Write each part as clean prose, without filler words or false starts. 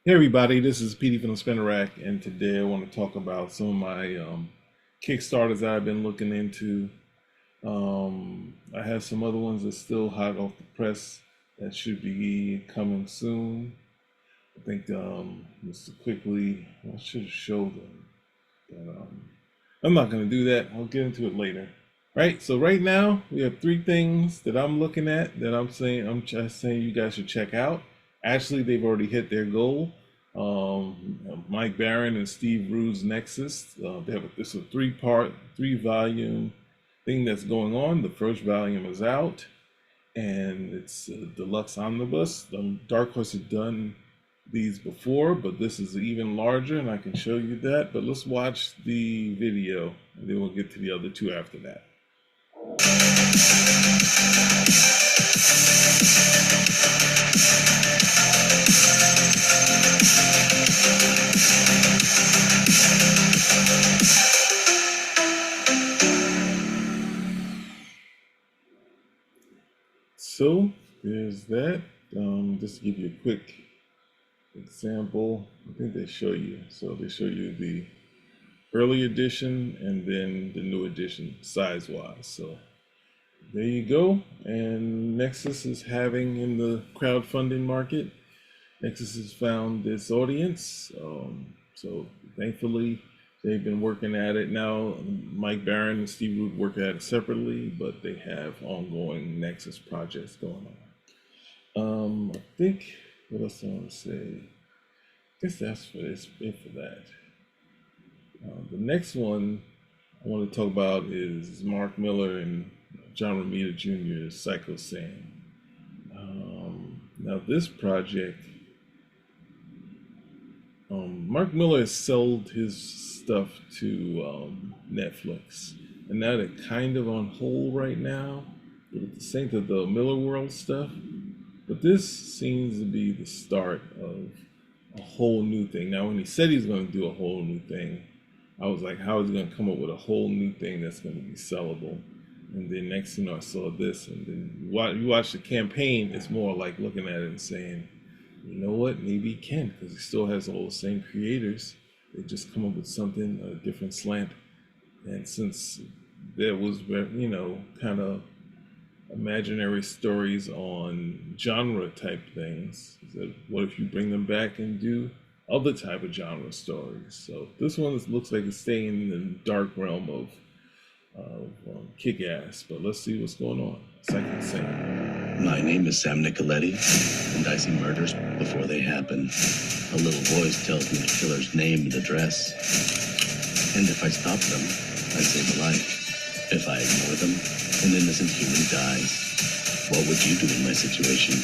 Hey everybody, this is Petey from the Spinner Rack, and today I want to talk about some of my Kickstarters that I've been looking into. I have some other ones that's still hot off the press that should be coming soon. I think just to quickly, I should have showed them, but I'm not going to do that. I'll get into it later. Right, so right now we have three things that I'm looking at that I'm just saying you guys should check out. Actually, they've already hit their goal. Mike Barron and Steve Rude's Nexus. This is a three-volume thing that's going on. The first volume is out, and it's a Deluxe Omnibus. Dark Horse had done these before, but this is even larger, and I can show you that. But let's watch the video, and then we'll get to the other two after that. So there's that. Just to give you a quick example, I think they show you. So they show you the early edition and then the new edition size-wise. So there you go. And Nexus is having in the crowdfunding market. Nexus has found this audience. So thankfully, they've been working at it now. Mike Barron and Steve Root work at it separately, but they have ongoing Nexus projects going on. I think, what else I want to say? I guess that's it for that. The next one I want to talk about is Mark Miller and John Romita Jr.'s Psycho Sam. Now this project, Mark Miller has sold his stuff to Netflix, and now they're kind of on hold right now with the same to the Miller World stuff. But this seems to be the start of a whole new thing. Now, when he said he's going to do a whole new thing, I was like, how is he going to come up with a whole new thing that's going to be sellable? And then next thing I saw this, and then you watch the campaign, it's more like looking at it and saying, you know what, maybe he can, because he still has all the same creators. They just come up with something, a different slant. And since there was, kind of imaginary stories on genre type things, so what if you bring them back and do other type of genre stories? So this one looks like it's staying in the dark realm of Kick-Ass, but let's see what's going on. Psychic Sam. My name is Sam Nicoletti, and I see murders before they happen. A little voice tells me the killer's name and address. And if I stop them, I save a life. If I ignore them, an innocent human dies. What would you do in my situation?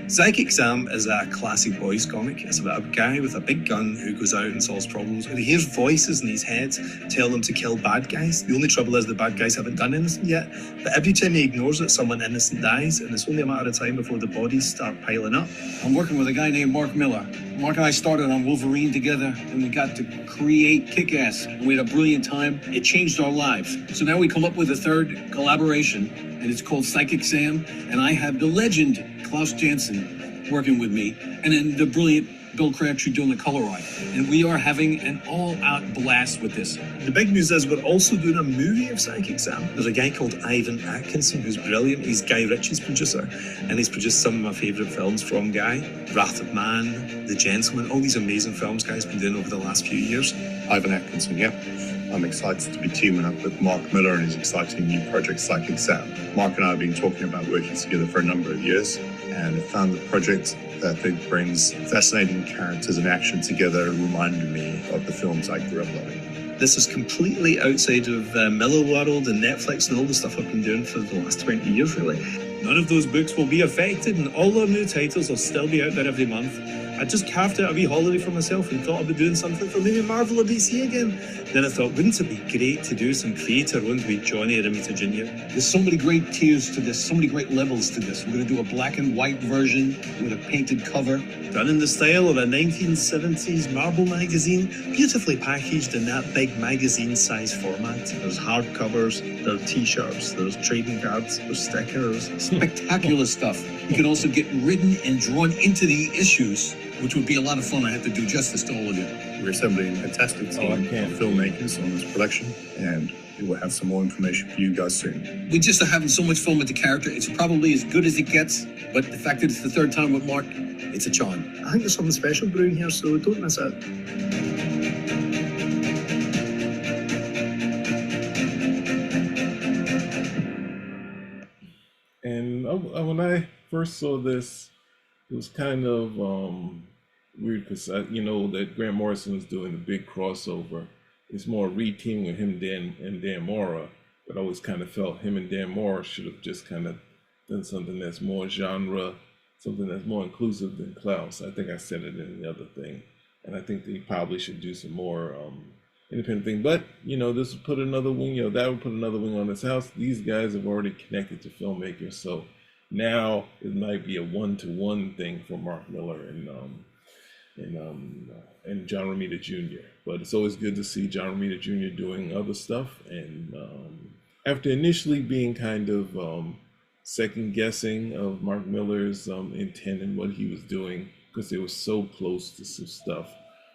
Psychic Sam is a classic boys comic. It's about a guy with a big gun who goes out and solves problems, and he hears voices in his head tell him to kill bad guys. The only trouble is the bad guys haven't done anything yet, but every time he ignores it, someone innocent dies, and it's only a matter of time before the bodies start piling up. I'm working with a guy named Mark Miller. Mark and I started on Wolverine together, and we got to create Kick-Ass. We had a brilliant time. It changed our lives. So now we come up with a third collaboration, and it's called Psychic Sam, and I have the legend Klaus Janson working with me, and then the brilliant Bill Crabtree doing the color art. And we are having an all-out blast with this. The big news is we're also doing a movie of Psychic Sam. There's a guy called Ivan Atkinson who's brilliant. He's Guy Ritchie's producer, and he's produced some of my favourite films from Guy. Wrath of Man, The Gentleman, all these amazing films Guy's been doing over the last few years. Ivan Atkinson, yeah. I'm excited to be teaming up with Mark Miller and his exciting new project, Psychic Sam. Mark and I have been talking about working together for a number of years, and have found the project that I think brings fascinating characters and action together, reminding me of the films I grew up loving. This is completely outside of Miller World and Netflix and all the stuff I've been doing for the last 20 years, really. None of those books will be affected, and all our new titles will still be out there every month. I just carved out a wee holiday for myself and thought I'd be doing something for maybe Marvel or DC again. Then I thought, wouldn't it be great to do some creator ones with Johnny Romita Jr.? There's so many great tiers to this, so many great levels to this. We're going to do a black and white version with a painted cover. Done in the style of a 1970s Marvel magazine, beautifully packaged in that big magazine size format. There's hardcovers, there's t-shirts, there's trading cards, there's stickers. Spectacular stuff. You can also get written and drawn into the issues, which would be a lot of fun. I have to do justice to all of you. We're assembling a fantastic team of filmmakers on this production, and we will have some more information for you guys soon. We just are having so much fun with the character. It's probably as good as it gets, but the fact that it's the third time with Mark, it's a charm. I think there's something special brewing here, so don't miss out. And when I first saw this, it was kind of weird because that Grant Morrison was doing the big crossover. It's more re-teaming with him and Dan Mora, but I always kind of felt him and Dan Mora should have just kind of done something that's more genre, something that's more inclusive than Klaus. I think I said it in the other thing, and I think they probably should do some more independent thing. But this would put another wing. That would put another wing on this house. These guys have already connected to filmmakers, so now it might be a one-to-one thing for Mark Miller and John Romita Jr. But it's always good to see John Romita Jr. doing other stuff. And after initially being kind of second guessing of Mark Miller's intent and what he was doing, because they were so close to some stuff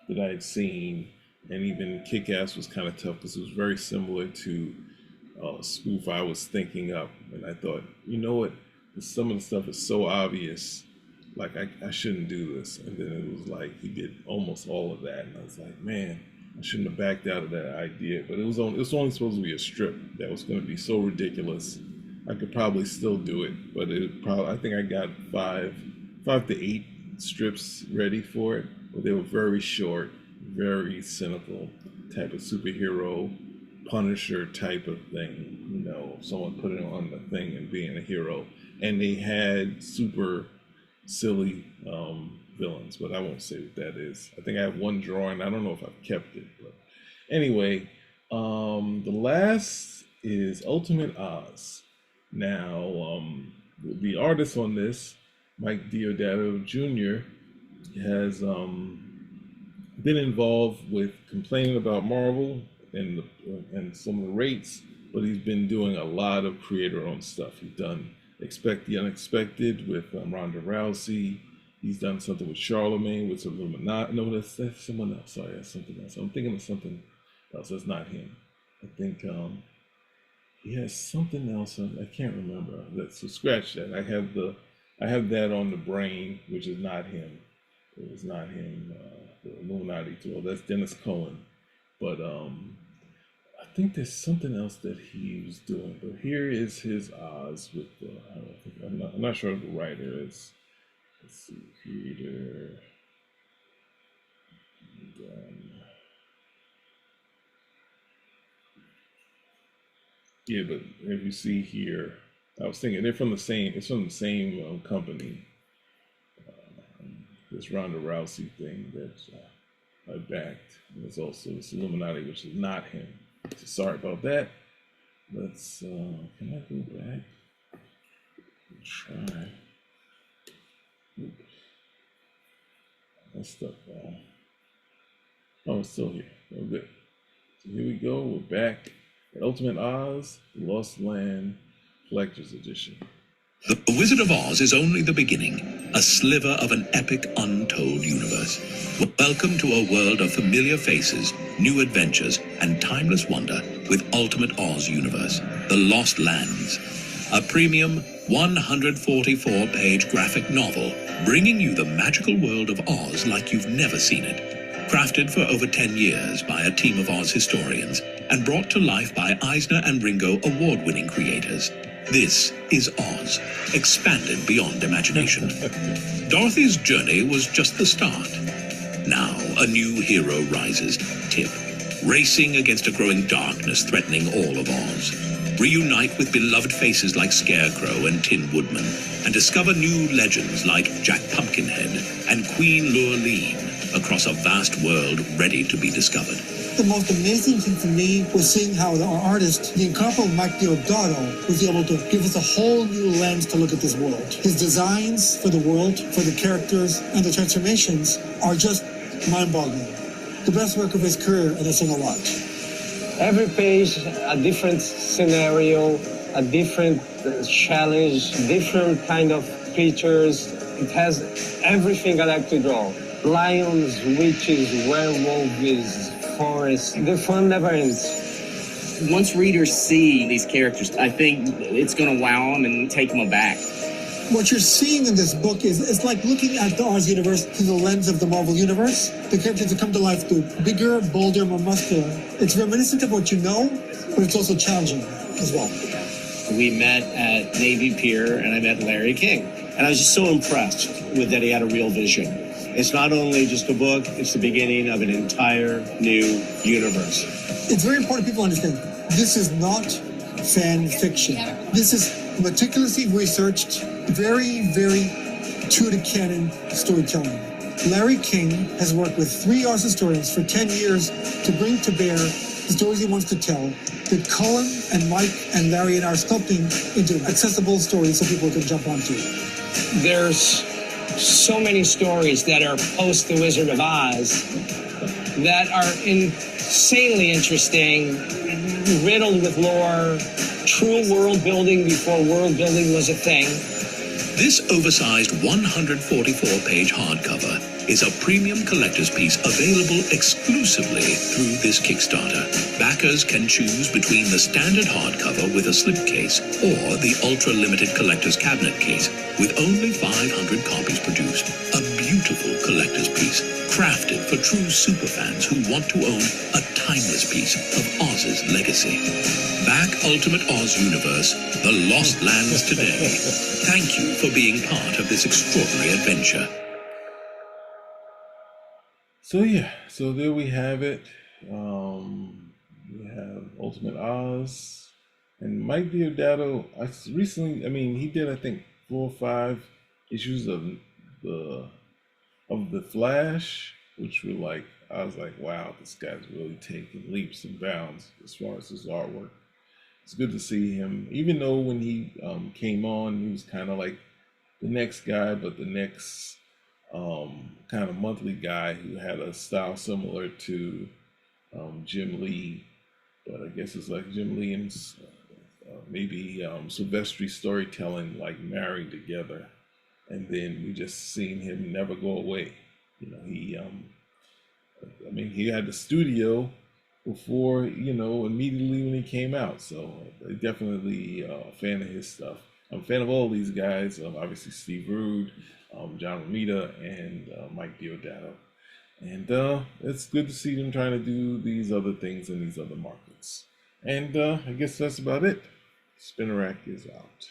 that I had seen, and even Kick-Ass was kind of tough because it was very similar to a spoof I was thinking up. And I thought, you know what? Some of the stuff is so obvious, like I shouldn't do this. And then it was like he did almost all of that, and I was like, man, I shouldn't have backed out of that idea. But it was only supposed to be a strip that was going to be so ridiculous. I could probably still do it, but I think I got five to eight strips ready for it. But they were very short, very cynical type of superhero Punisher type of thing. Someone putting on the thing and being a hero. And they had super silly villains, but I won't say what that is. I think I have one drawing. I don't know if I've kept it, but anyway, the last is Ultimate Oz. Now, the artist on this, Mike Deodato Jr., has been involved with complaining about Marvel and some of the rates, but he's been doing a lot of creator-owned stuff. He's done Expect the Unexpected with Ronda Rousey. He's done something with Charlemagne, with some Illuminati. No, that's someone else. Sorry, that's something else. I'm thinking of something else. That's not him. I think he has something else. I can't remember. So scratch that. I have that on the brain, which is not him. It was not him. The Illuminati tool. That's Dennis Cohen. But I think there's something else that he was doing, but here is his Oz with I'm not sure who the writer is. Let's see, creator. Yeah, but if you see here, I was thinking it's from the same company. This Ronda Rousey thing that I backed. There's also this Illuminati, which is not him. So sorry about that. Let's can I go back? Try. Oops. That's stuff. Oh, it's still here. Oh, good. So here we go. We're back at Ultimate Oz, Lost Land Collector's Edition. The Wizard of Oz is only the beginning, a sliver of an epic, untold universe. Welcome to a world of familiar faces, new adventures, and timeless wonder with Ultimate Oz Universe, The Lost Lands, a premium 144-page graphic novel bringing you the magical world of Oz like you've never seen it. Crafted for over 10 years by a team of Oz historians and brought to life by Eisner and Ringo award-winning creators. This is Oz, expanded beyond imagination. Dorothy's journey was just the start. Now, a new hero rises, Tip, racing against a growing darkness threatening all of Oz. reunite with beloved faces like Scarecrow and Tin Woodman, and discover new legends like Jack Pumpkinhead and Queen Lurleen across a vast world ready to be discovered. The most amazing thing for me was seeing how our artist, the incomparable Mike Deodato, was able to give us a whole new lens to look at this world. His designs for the world, for the characters, and the transformations are just mind-boggling. The best work of his career, and I sing a lot. Every page, a different scenario, a different challenge, different kind of creatures. It has everything I like to draw. Lions, witches, werewolves, forests. The fun never ends. Once readers see these characters, I think it's going to wow them and take them aback. What you're seeing in this book is it's like looking at the Oz universe through the lens of the Marvel universe. The characters have come to life through bigger, bolder, more muscular. It's reminiscent of what you know, but it's also challenging as well. We met at Navy Pier, and I met Larry King. And I was just so impressed with that he had a real vision. It's not only just a book, it's the beginning of an entire new universe. It's very important people understand this is not fan fiction. This is meticulously researched, very, very true-to-canon storytelling. Larry King has worked with 3 Oz historians for 10 years to bring to bear the stories he wants to tell that Cullen and Mike and Larry and I are sculpting into accessible stories so people can jump onto. There's so many stories that are post The Wizard of Oz that are insanely interesting, riddled with lore, true world building before world building was a thing. This oversized 144-page hardcover is a premium collector's piece available exclusively through this Kickstarter. Backers can choose between the standard hardcover with a slipcase or the ultra-limited collector's cabinet case with only 500 copies produced. A beautiful collector's piece, crafted for true superfans who want to own a timeless piece of Oz's legacy. Back Ultimate Oz Universe, the Lost Lands today. Thank you for being part of this extraordinary adventure. So yeah, so there we have it. We have Ultimate Oz and Mike Deodato. He did I think 4 or 5 issues of the Flash, which were like, I was like, wow, this guy's really taking leaps and bounds as far as his artwork. It's good to see him, even though when he came on, he was kind of like the next guy, but the next kind of monthly guy who had a style similar to Jim Lee, but I guess it's like Jim Lee and maybe Silvestri storytelling like married together, and then we just seen him never go away. You know, he had the studio before, immediately when he came out, so definitely a fan of his stuff. I'm a fan of all these guys, obviously Steve Rude, John Romita, and Mike Deodato. And it's good to see them trying to do these other things in these other markets. And I guess that's about it. Spinner Rack is out.